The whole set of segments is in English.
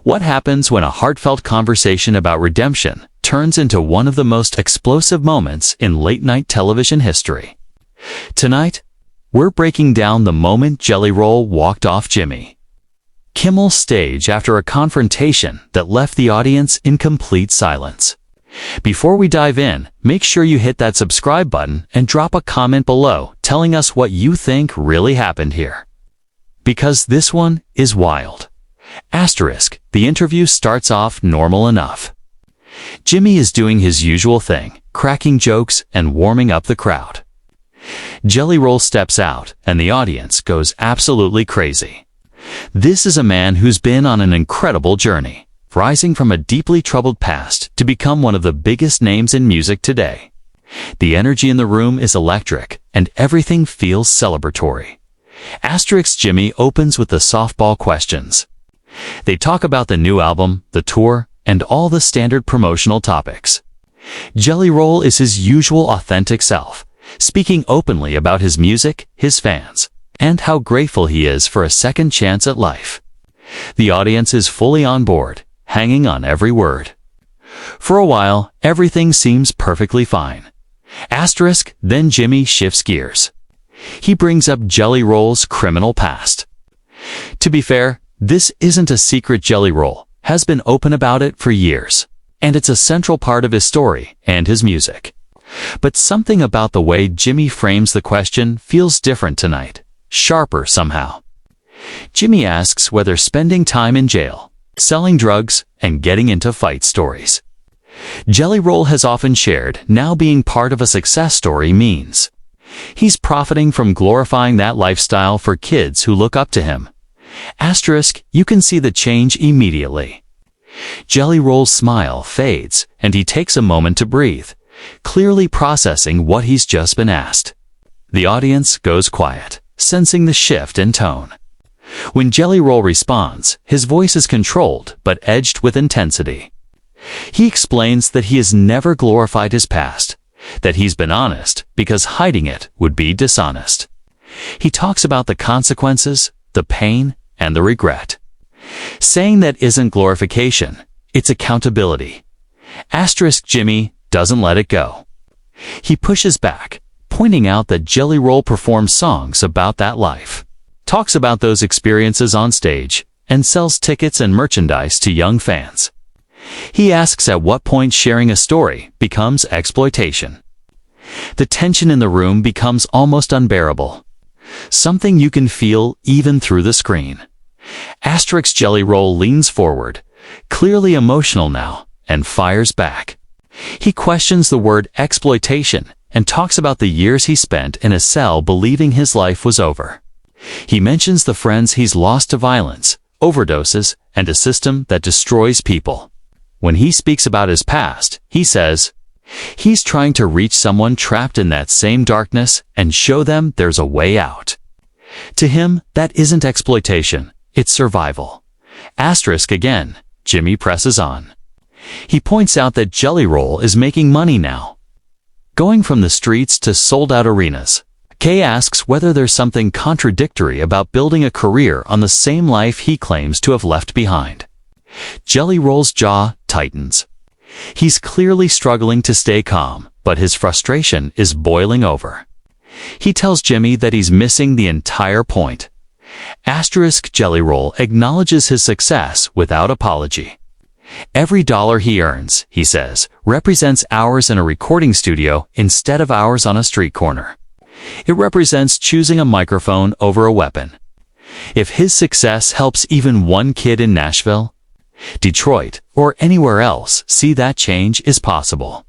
What happens when a heartfelt conversation about redemption turns into one of the most explosive moments in late-night television history? Tonight, we're breaking down the moment Jelly Roll walked off Jimmy Kimmel's stage after a confrontation that left the audience in complete silence. Before we dive in, make sure you hit that subscribe button and drop a comment below telling us what you think really happened here. Because this one is wild. Asterisk, the interview starts off normal enough. Jimmy is doing his usual thing, cracking jokes and warming up the crowd. Jelly Roll steps out and the audience goes absolutely crazy. This is a man who's been on an incredible journey, rising from a deeply troubled past to become one of the biggest names in music today. The energy in the room is electric, and everything feels celebratory. Asterisk Jimmy opens with the softball questions. They talk about the new album, the tour, and all the standard promotional topics. Jelly Roll is his usual authentic self, speaking openly about his music, his fans, and how grateful he is for a second chance at life. The audience is fully on board, hanging on every word. For a while, everything seems perfectly fine. Asterisk, then Jimmy shifts gears. He brings up Jelly Roll's criminal past. To be fair, this isn't a secret. Jelly Roll has been open about it for years, and it's a central part of his story and his music. But something about the way Jimmy frames the question feels different tonight, sharper somehow. Jimmy asks whether spending time in jail, selling drugs, and getting into fight stories Jelly Roll has often shared now being part of a success story means. He's profiting from glorifying that lifestyle for kids who look up to him. Asterisk, you can see the change immediately. Jelly Roll's smile fades and he takes a moment to breathe, clearly processing what he's just been asked. The audience goes quiet, sensing the shift in tone. When Jelly Roll responds, his voice is controlled but edged with intensity. He explains that he has never glorified his past, that he's been honest because hiding it would be dishonest. He talks about the consequences, the pain, and the regret. Saying that isn't glorification, it's accountability. Asterisk Jimmy doesn't let it go. He pushes back, pointing out that Jelly Roll performs songs about that life, talks about those experiences on stage, and sells tickets and merchandise to young fans. He asks at what point sharing a story becomes exploitation. The tension in the room becomes almost unbearable, something you can feel even through the screen. Asterisk Jelly Roll leans forward, clearly emotional now, and fires back. He questions the word exploitation and talks about the years he spent in a cell believing his life was over. He mentions the friends he's lost to violence, overdoses, and a system that destroys people. When he speaks about his past, he says, he's trying to reach someone trapped in that same darkness and show them there's a way out. To him, that isn't exploitation, it's survival. Asterisk again, Jimmy presses on. He points out that Jelly Roll is making money now, going from the streets to sold-out arenas. Kay asks whether there's something contradictory about building a career on the same life he claims to have left behind. Jelly Roll's jaw tightens. He's clearly struggling to stay calm, but his frustration is boiling over. He tells Jimmy that he's missing the entire point. Asterisk Jelly Roll acknowledges his success without apology. Every dollar he earns, he says, represents hours in a recording studio instead of hours on a street corner. It represents choosing a microphone over a weapon. If his success helps even one kid in Nashville, Detroit, or anywhere else see that change is possible,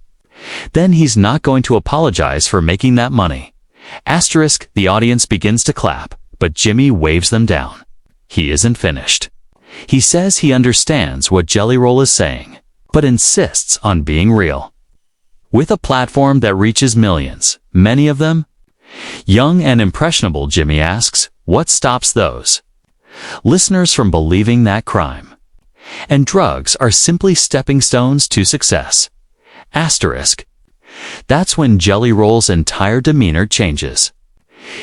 then he's not going to apologize for making that money. Asterisk, the audience begins to clap, but Jimmy waves them down. He isn't finished. He says he understands what Jelly Roll is saying, but insists on being real. With a platform that reaches millions, many of them young and impressionable, Jimmy asks, what stops those listeners from believing that crime and drugs are simply stepping stones to success? Asterisk. That's when Jelly Roll's entire demeanor changes.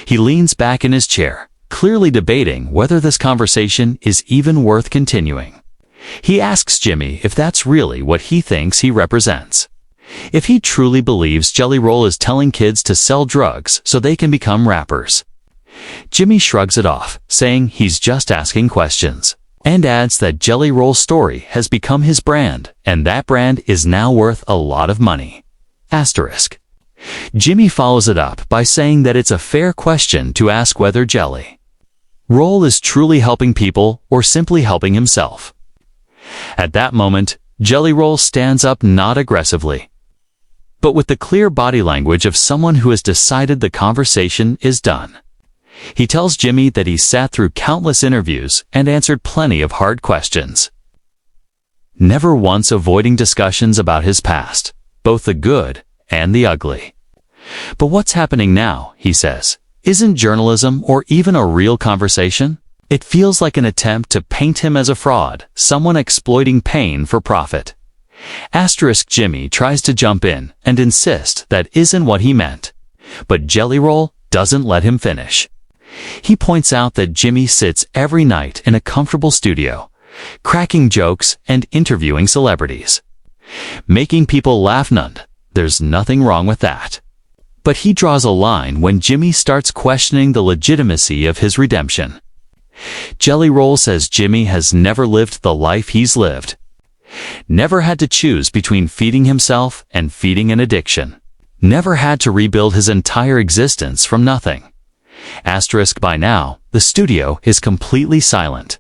He leans back in his chair, clearly debating whether this conversation is even worth continuing. He asks Jimmy if that's really what he thinks he represents. If he truly believes Jelly Roll is telling kids to sell drugs so they can become rappers. Jimmy shrugs it off, saying he's just asking questions, and adds that Jelly Roll's story has become his brand, and that brand is now worth a lot of money. Asterisk. Jimmy follows it up by saying that it's a fair question to ask whether Jelly Roll is truly helping people or simply helping himself. At that moment, Jelly Roll stands up not aggressively, but with the clear body language of someone who has decided the conversation is done. He tells Jimmy that he sat through countless interviews and answered plenty of hard questions, never once avoiding discussions about his past, both the good and the ugly. But what's happening now, he says, isn't journalism or even a real conversation. It feels like an attempt to paint him as a fraud, someone exploiting pain for profit. Asterisk Jimmy tries to jump in and insist that isn't what he meant, but Jelly Roll doesn't let him finish. He points out that Jimmy sits every night in a comfortable studio, cracking jokes and interviewing celebrities, making people laugh. There's nothing wrong with that. But he draws a line when Jimmy starts questioning the legitimacy of his redemption. Jelly Roll says Jimmy has never lived the life he's lived, never had to choose between feeding himself and feeding an addiction, never had to rebuild his entire existence from nothing. Asterisk. By now, the studio is completely silent.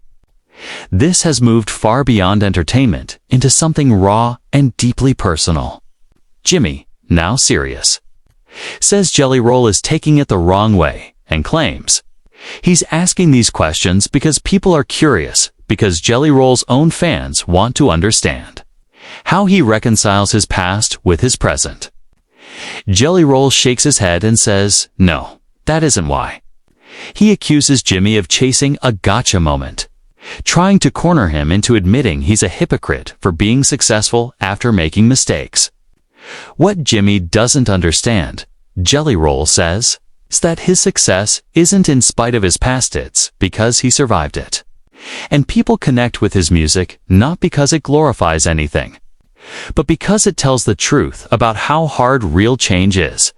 This has moved far beyond entertainment into something raw and deeply personal. Jimmy, now serious, says Jelly Roll is taking it the wrong way and claims he's asking these questions because people are curious, because Jelly Roll's own fans want to understand how he reconciles his past with his present. Jelly Roll shakes his head and says, no, that isn't why. He accuses Jimmy of chasing a gotcha moment, trying to corner him into admitting he's a hypocrite for being successful after making mistakes. What Jimmy doesn't understand, Jelly Roll says, is that his success isn't in spite of his past, it's because he survived it. And people connect with his music not because it glorifies anything, but because it tells the truth about how hard real change is.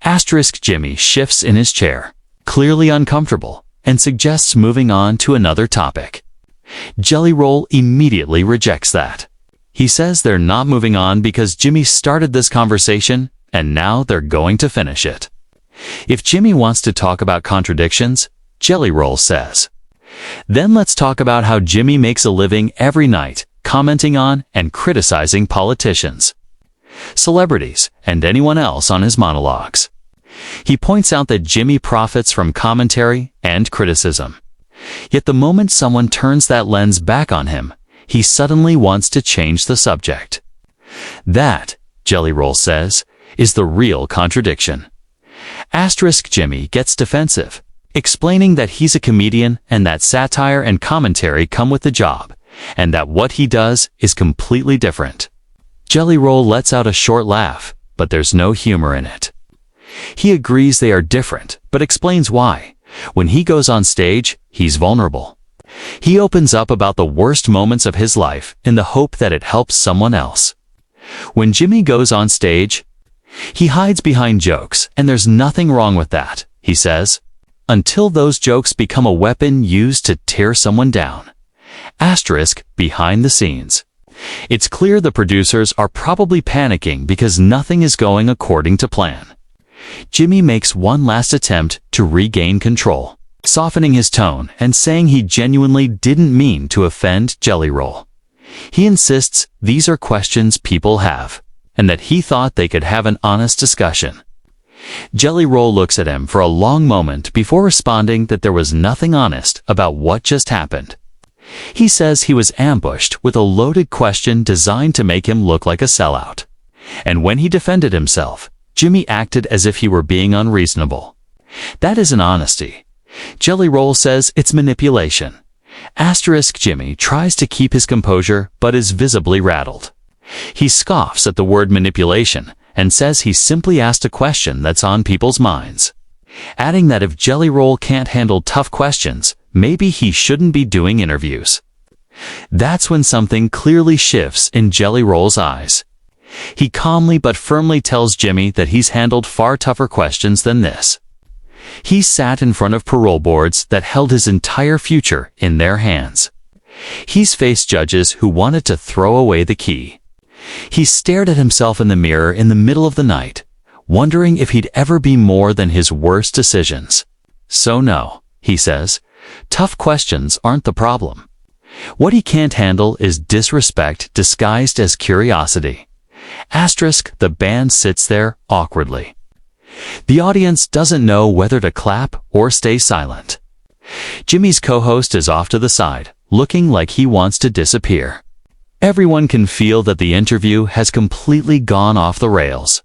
Asterisk. Jimmy shifts in his chair, clearly uncomfortable, and suggests moving on to another topic. Jelly Roll immediately rejects that. He says they're not moving on because Jimmy started this conversation and now they're going to finish it. If Jimmy wants to talk about contradictions, Jelly Roll says, then let's talk about how Jimmy makes a living every night commenting on and criticizing politicians, celebrities, and anyone else on his monologues. He points out that Jimmy profits from commentary and criticism. Yet the moment someone turns that lens back on him, he suddenly wants to change the subject. That, Jelly Roll says, is the real contradiction. Asterisk. Jimmy gets defensive, explaining that he's a comedian and that satire and commentary come with the job, and that what he does is completely different. Jelly Roll lets out a short laugh, but there's no humor in it. He agrees they are different, but explains why. When he goes on stage, he's vulnerable. He opens up about the worst moments of his life in the hope that it helps someone else. When Jimmy goes on stage, he hides behind jokes, and there's nothing wrong with that, he says, until those jokes become a weapon used to tear someone down. Asterisk. Behind the scenes, it's clear the producers are probably panicking because nothing is going according to plan. Jimmy makes one last attempt to regain control, softening his tone and saying he genuinely didn't mean to offend Jelly Roll. He insists these are questions people have, and that he thought they could have an honest discussion. Jelly Roll looks at him for a long moment before responding that there was nothing honest about what just happened. He says he was ambushed with a loaded question designed to make him look like a sellout. And when he defended himself, Jimmy acted as if he were being unreasonable. That isn't honesty. Jelly Roll says it's manipulation. Asterisk. Jimmy tries to keep his composure but is visibly rattled. He scoffs at the word manipulation and says he simply asked a question that's on people's minds, adding that if Jelly Roll can't handle tough questions, maybe he shouldn't be doing interviews. That's when something clearly shifts in Jelly Roll's eyes. He calmly but firmly tells Jimmy that he's handled far tougher questions than this. He sat in front of parole boards that held his entire future in their hands. He's faced judges who wanted to throw away the key. He stared at himself in the mirror in the middle of the night, wondering if he'd ever be more than his worst decisions. So no, he says, tough questions aren't the problem. What he can't handle is disrespect disguised as curiosity. Asterisk, the band sits there awkwardly. The audience doesn't know whether to clap or stay silent. Jimmy's co-host is off to the side, looking like he wants to disappear. Everyone can feel that the interview has completely gone off the rails.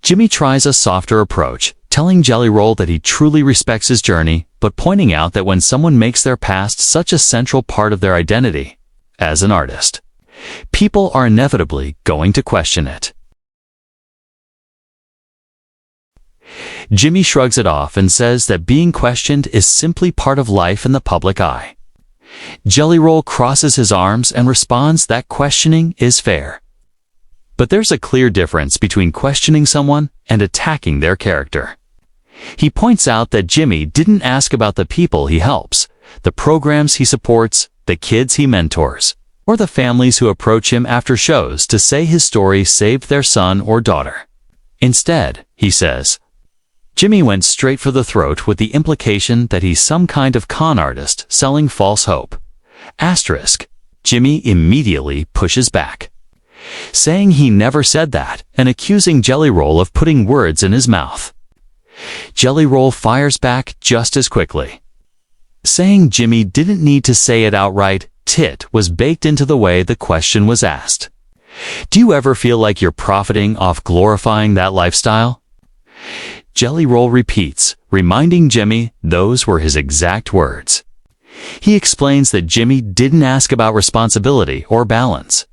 Jimmy tries a softer approach, telling Jelly Roll that he truly respects his journey, but pointing out that when someone makes their past such a central part of their identity, as an artist, people are inevitably going to question it. Jimmy shrugs it off and says that being questioned is simply part of life in the public eye. Jelly Roll crosses his arms and responds that questioning is fair. But there's a clear difference between questioning someone and attacking their character. He points out that Jimmy didn't ask about the people he helps, the programs he supports, the kids he mentors, or the families who approach him after shows to say his story saved their son or daughter. Instead, he says, Jimmy went straight for the throat with the implication that he's some kind of con artist selling false hope. Asterisk, Jimmy immediately pushes back, saying he never said that and accusing Jelly Roll of putting words in his mouth. Jelly Roll fires back just as quickly, saying Jimmy didn't need to say it outright. Tit was baked into the way the question was asked. Do you ever feel like you're profiting off glorifying that lifestyle? Jelly Roll repeats, reminding Jimmy those were his exact words. He explains that Jimmy didn't ask about responsibility or balance.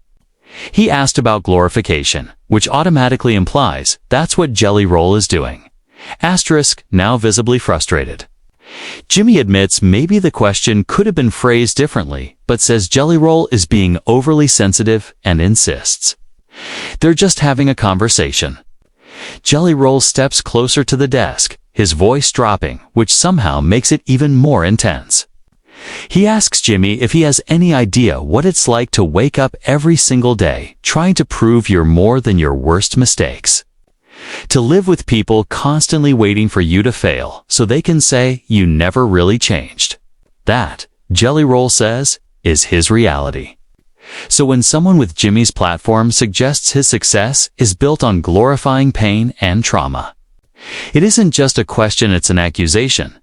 He asked about glorification, which automatically implies that's what Jelly Roll is doing. Asterisk, now visibly frustrated. Jimmy admits maybe the question could have been phrased differently, but says Jelly Roll is being overly sensitive and insists they're just having a conversation. Jelly Roll steps closer to the desk, his voice dropping, which somehow makes it even more intense. He asks Jimmy if he has any idea what it's like to wake up every single day trying to prove you're more than your worst mistakes. To live with people constantly waiting for you to fail so they can say you never really changed. That, Jelly Roll says, is his reality. So when someone with Jimmy's platform suggests his success is built on glorifying pain and trauma, it isn't just a question, it's an accusation.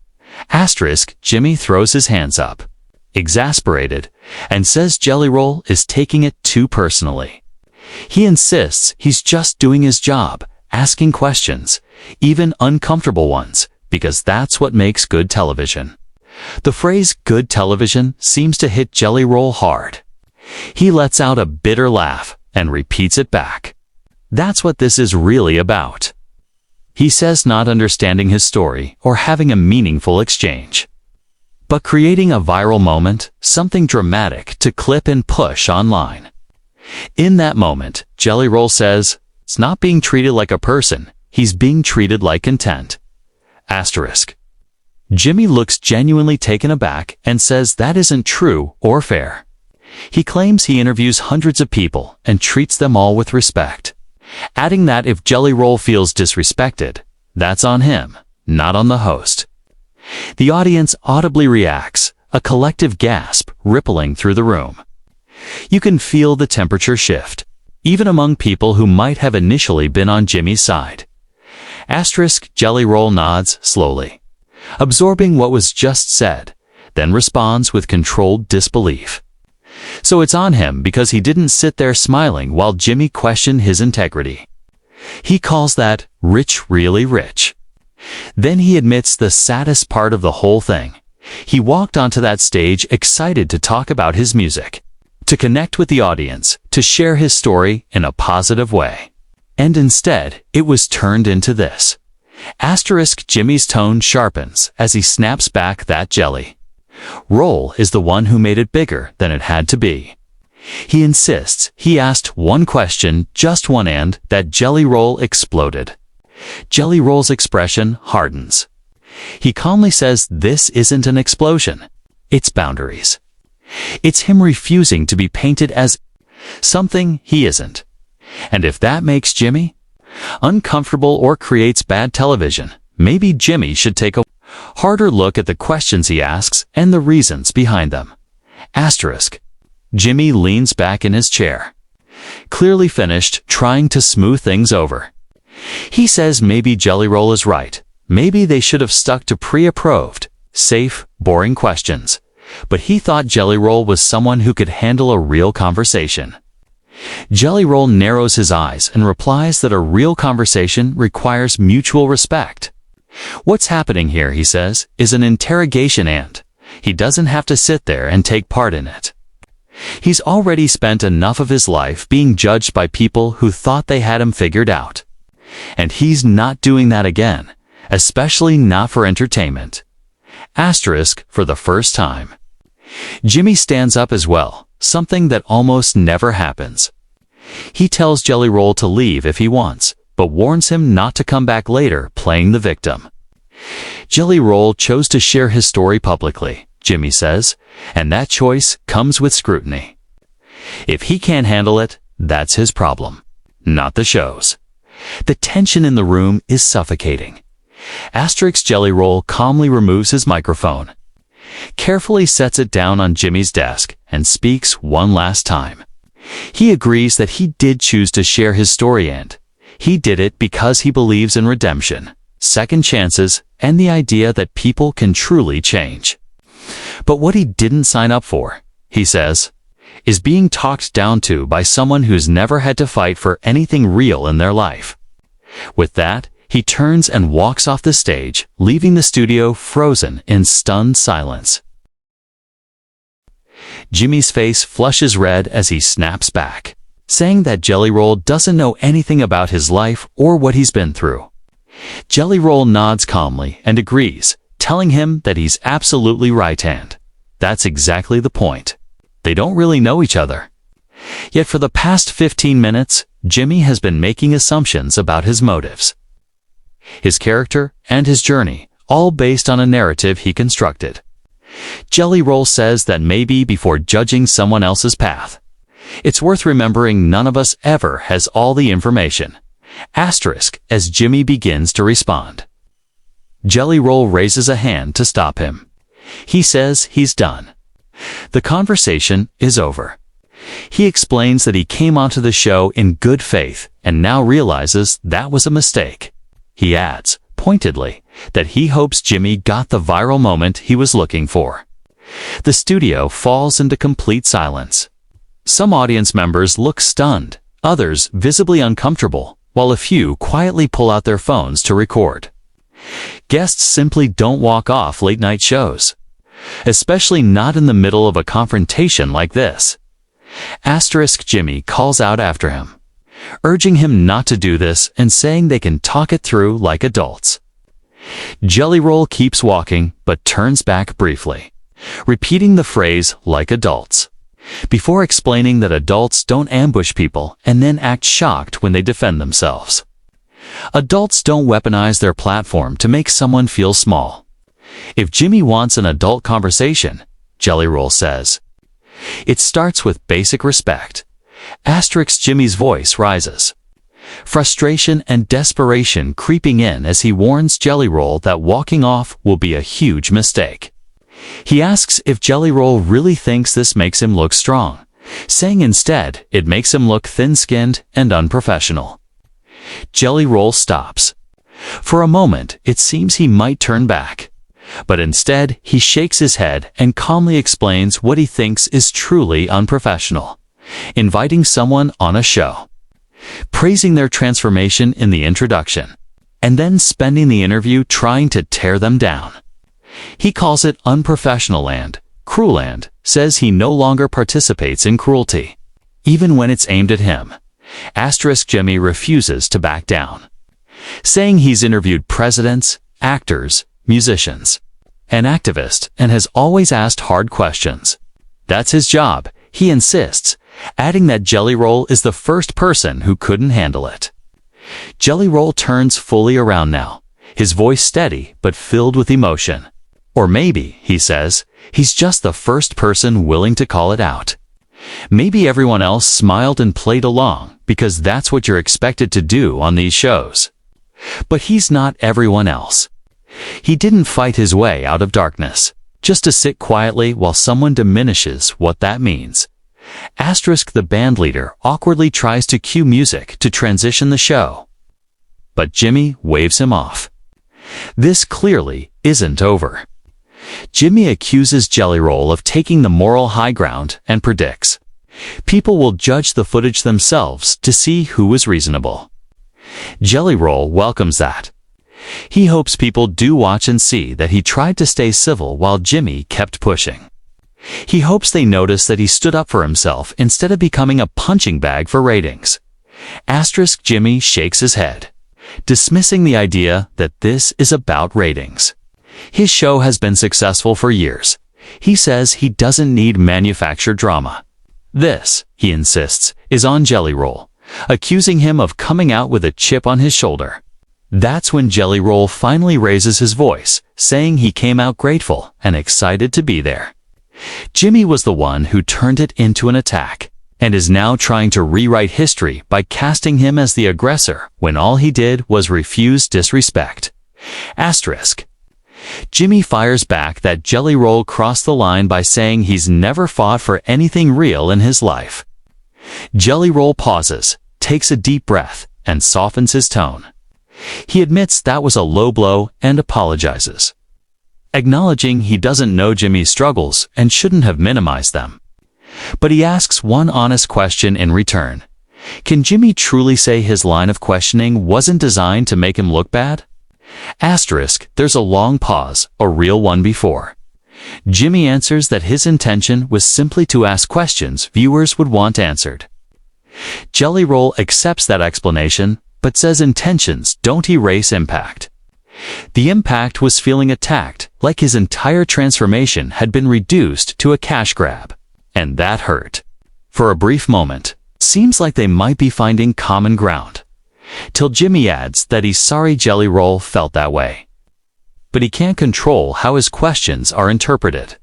Asterisk, Jimmy throws his hands up, exasperated, and says Jelly Roll is taking it too personally. He insists he's just doing his job, asking questions, even uncomfortable ones, because that's what makes good television. The phrase good television seems to hit Jelly Roll hard. He lets out a bitter laugh and repeats it back. That's what this is really about. He says not understanding his story or having a meaningful exchange, but creating a viral moment, something dramatic to clip and push online. In that moment, Jelly Roll says, it's not being treated like a person, he's being treated like content. Asterisk. Jimmy looks genuinely taken aback and says that isn't true or fair. He claims he interviews hundreds of people and treats them all with respect, adding that if Jelly Roll feels disrespected, that's on him, not on the host. The audience audibly reacts, a collective gasp rippling through the room. You can feel the temperature shift, even among people who might have initially been on Jimmy's side. Asterisk, Jelly Roll nods slowly, absorbing what was just said, then responds with controlled disbelief. So it's on him because he didn't sit there smiling while Jimmy questioned his integrity. He calls that rich, really rich. Then he admits the saddest part of the whole thing. He walked onto that stage excited to talk about his music, to connect with the audience, to share his story in a positive way. And instead, it was turned into this. Asterisk, Jimmy's tone sharpens as he snaps back that jelly. Roll is the one who made it bigger than it had to be. He insists he asked one question, just one, and that Jelly Roll exploded. Jelly Roll's expression hardens. He calmly says this isn't an explosion. It's boundaries. It's him refusing to be painted as something he isn't. And if that makes Jimmy uncomfortable or creates bad television, maybe Jimmy should take a harder look at the questions he asks and the reasons behind them. Asterisk. Jimmy leans back in his chair, clearly finished trying to smooth things over. He says maybe Jelly Roll is right. Maybe they should have stuck to pre-approved, safe, boring questions. But he thought Jelly Roll was someone who could handle a real conversation. Jelly Roll narrows his eyes and replies that a real conversation requires mutual respect. What's happening here, he says, is an interrogation, and he doesn't have to sit there and take part in it. He's already spent enough of his life being judged by people who thought they had him figured out. And he's not doing that again, especially not for entertainment. Asterisk for the first time. Jimmy stands up as well, something that almost never happens. He tells Jelly Roll to leave if he wants, but warns him not to come back later playing the victim. Jelly Roll chose to share his story publicly, Jimmy says, and that choice comes with scrutiny. If he can't handle it, that's his problem, not the show's. The tension in the room is suffocating. Asterisk Jelly Roll calmly removes his microphone, carefully sets it down on Jimmy's desk, and speaks one last time. He agrees that he did choose to share his story, and he did it because he believes in redemption, second chances, and the idea that people can truly change. But what he didn't sign up for, he says, is being talked down to by someone who's never had to fight for anything real in their life. With that, he turns and walks off the stage, leaving the studio frozen in stunned silence. Jimmy's face flushes red as he snaps back, saying that Jelly Roll doesn't know anything about his life or what he's been through. Jelly Roll nods calmly and agrees, telling him that he's absolutely right, and that's exactly the point. They don't really know each other. Yet for the past 15 minutes, Jimmy has been making assumptions about his motives, his character, and his journey, all based on a narrative he constructed. Jelly Roll says that maybe before judging someone else's path, it's worth remembering none of us ever has all the information. Asterisk as Jimmy begins to respond. Jelly Roll raises a hand to stop him. He says he's done. The conversation is over. He explains that he came onto the show in good faith and now realizes that was a mistake. He adds, pointedly, that he hopes Jimmy got the viral moment he was looking for. The studio falls into complete silence. Some audience members look stunned, others visibly uncomfortable, while a few quietly pull out their phones to record. Guests simply don't walk off late-night shows, especially not in the middle of a confrontation like this. Asterisk Jimmy calls out after him, urging him not to do this and saying they can talk it through like adults. Jelly Roll keeps walking but turns back briefly, repeating the phrase like adults, before explaining that adults don't ambush people and then act shocked when they defend themselves. Adults don't weaponize their platform to make someone feel small. If Jimmy wants an adult conversation, Jelly Roll says, it starts with basic respect. Asterisk Jimmy's voice rises, frustration and desperation creeping in as he warns Jelly Roll that walking off will be a huge mistake. He asks if Jelly Roll really thinks this makes him look strong, saying instead it makes him look thin-skinned and unprofessional. Jelly Roll stops. For a moment, it seems he might turn back, but instead he shakes his head and calmly explains what he thinks is truly unprofessional, inviting someone on a show, praising their transformation in the introduction, and then spending the interview trying to tear them down. He calls it unprofessional and cruel and says he no longer participates in cruelty, even when it's aimed at him. Asterisk Jimmy refuses to back down, saying he's interviewed presidents, actors, musicians. an activist, and has always asked hard questions. That's his job, he insists, adding that Jelly Roll is the first person who couldn't handle it. Jelly Roll turns fully around now, his voice steady but filled with emotion. Or maybe, he says, he's just the first person willing to call it out. Maybe everyone else smiled and played along because that's what you're expected to do on these shows. But he's not everyone else. He didn't fight his way out of darkness, just to sit quietly while someone diminishes what that means. Asterisk the bandleader awkwardly tries to cue music to transition the show. But Jimmy waves him off. This clearly isn't over. Jimmy accuses Jelly Roll of taking the moral high ground and predicts, people will judge the footage themselves to see who is reasonable. Jelly Roll welcomes that. He hopes people do watch and see that he tried to stay civil while Jimmy kept pushing. He hopes they notice that he stood up for himself instead of becoming a punching bag for ratings. Asterisk Jimmy shakes his head, dismissing the idea that this is about ratings. His show has been successful for years. He says he doesn't need manufactured drama. This, he insists, is on Jelly Roll, accusing him of coming out with a chip on his shoulder. That's when Jelly Roll finally raises his voice, saying he came out grateful and excited to be there. Jimmy was the one who turned it into an attack, and is now trying to rewrite history by casting him as the aggressor when all he did was refuse disrespect. Asterisk. Jimmy fires back that Jelly Roll crossed the line by saying he's never fought for anything real in his life. Jelly Roll pauses, takes a deep breath, and softens his tone. He admits that was a low blow and apologizes, acknowledging he doesn't know Jimmy's struggles and shouldn't have minimized them. But he asks one honest question in return. Can Jimmy truly say his line of questioning wasn't designed to make him look bad? Asterisk, there's a long pause, a real one before. Jimmy answers that his intention was simply to ask questions viewers would want answered. Jelly Roll accepts that explanation, but says intentions don't erase impact. The impact was feeling attacked, like his entire transformation had been reduced to a cash grab. And that hurt. For a brief moment, seems like they might be finding common ground. Till Jimmy adds that he's sorry Jelly Roll felt that way. But he can't control how his questions are interpreted.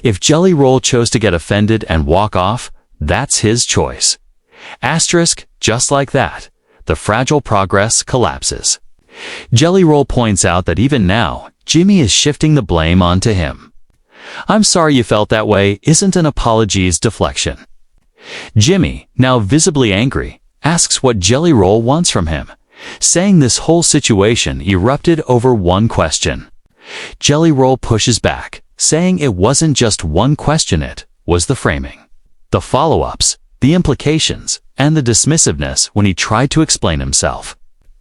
If Jelly Roll chose to get offended and walk off, that's his choice. Asterisk, just like that, the fragile progress collapses. Jelly Roll points out that even now, Jimmy is shifting the blame onto him. I'm sorry you felt that way isn't an apology's deflection. Jimmy, now visibly angry, asks what Jelly Roll wants from him, saying this whole situation erupted over one question. Jelly Roll pushes back, saying it wasn't just one question, it was the framing, the follow-ups, the implications, and the dismissiveness when he tried to explain himself.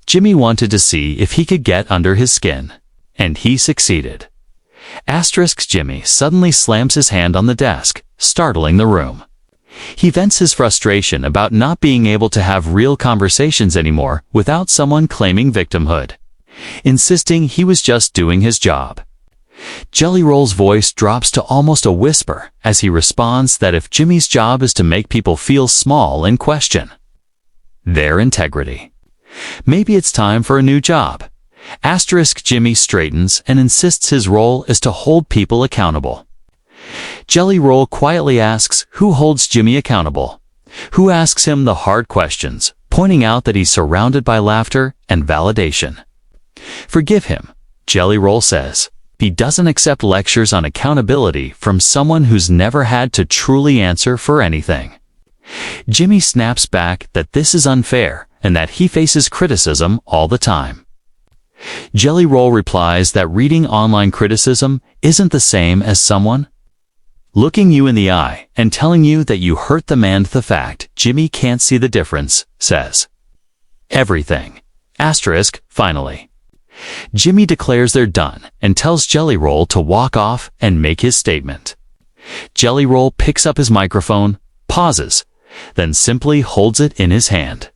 Jimmy wanted to see if he could get under his skin, and he succeeded. Asterisk Jimmy suddenly slams his hand on the desk, startling the room. He vents his frustration about not being able to have real conversations anymore without someone claiming victimhood, insisting he was just doing his job. Jelly Roll's voice drops to almost a whisper as he responds that if Jimmy's job is to make people feel small and question their integrity, maybe it's time for a new job. Asterisk Jimmy straightens and insists his role is to hold people accountable. Jelly Roll quietly asks who holds Jimmy accountable, who asks him the hard questions, pointing out that he's surrounded by laughter and validation. Forgive him, Jelly Roll says. He doesn't accept lectures on accountability from someone who's never had to truly answer for anything. Jimmy snaps back that this is unfair and that he faces criticism all the time. Jelly Roll replies that reading online criticism isn't the same as someone looking you in the eye and telling you that you hurt the man. The fact Jimmy can't see the difference, says everything. Asterisk, finally. Jimmy declares they're done and tells Jelly Roll to walk off and make his statement. Jelly Roll picks up his microphone, pauses, then simply holds it in his hand.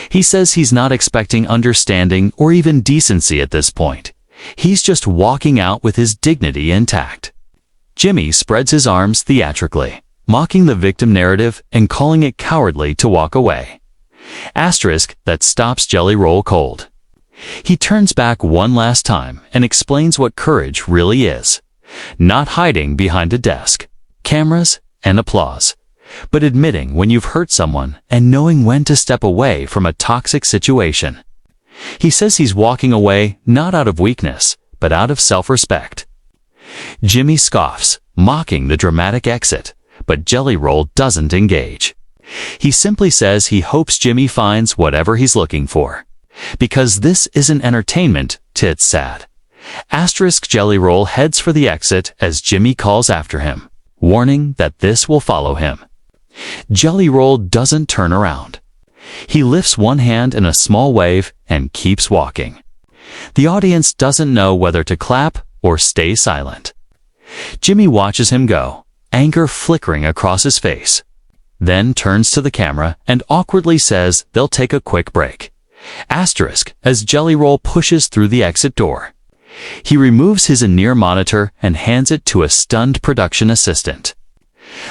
He says he's not expecting understanding or even decency at this point. He's just walking out with his dignity intact. Jimmy spreads his arms theatrically, mocking the victim narrative and calling it cowardly to walk away. Asterisk that stops Jelly Roll cold. He turns back one last time and explains what courage really is. Not hiding behind a desk, cameras, and applause, but admitting when you've hurt someone and knowing when to step away from a toxic situation. He says he's walking away not out of weakness, but out of self-respect. Jimmy scoffs, mocking the dramatic exit, but Jelly Roll doesn't engage. He simply says he hopes Jimmy finds whatever he's looking for. Because this isn't entertainment, tits sad. Asterisk Jelly Roll heads for the exit as Jimmy calls after him, warning that this will follow him. Jelly Roll doesn't turn around. He lifts one hand in a small wave and keeps walking. The audience doesn't know whether to clap or stay silent. Jimmy watches him go, anger flickering across his face. Then turns to the camera and awkwardly says they'll take a quick break. Asterisk as Jelly Roll pushes through the exit door. He removes his in-ear monitor and hands it to a stunned production assistant.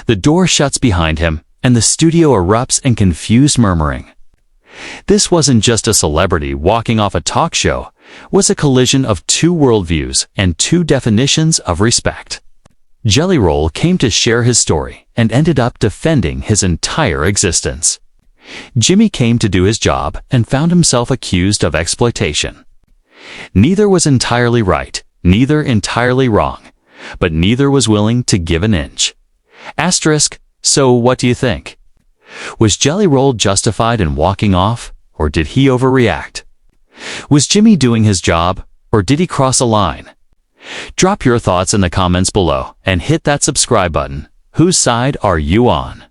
The door shuts behind him, and the studio erupts in confused murmuring. This wasn't just a celebrity walking off a talk show, it was a collision of two worldviews and two definitions of respect. Jelly Roll came to share his story and ended up defending his entire existence. Jimmy came to do his job and found himself accused of exploitation. Neither was entirely right, neither entirely wrong, but neither was willing to give an inch. Asterisk, so what do you think? Was Jelly Roll justified in walking off, or did he overreact? Was Jimmy doing his job, or did he cross a line? Drop your thoughts in the comments below and hit that subscribe button. Whose side are you on?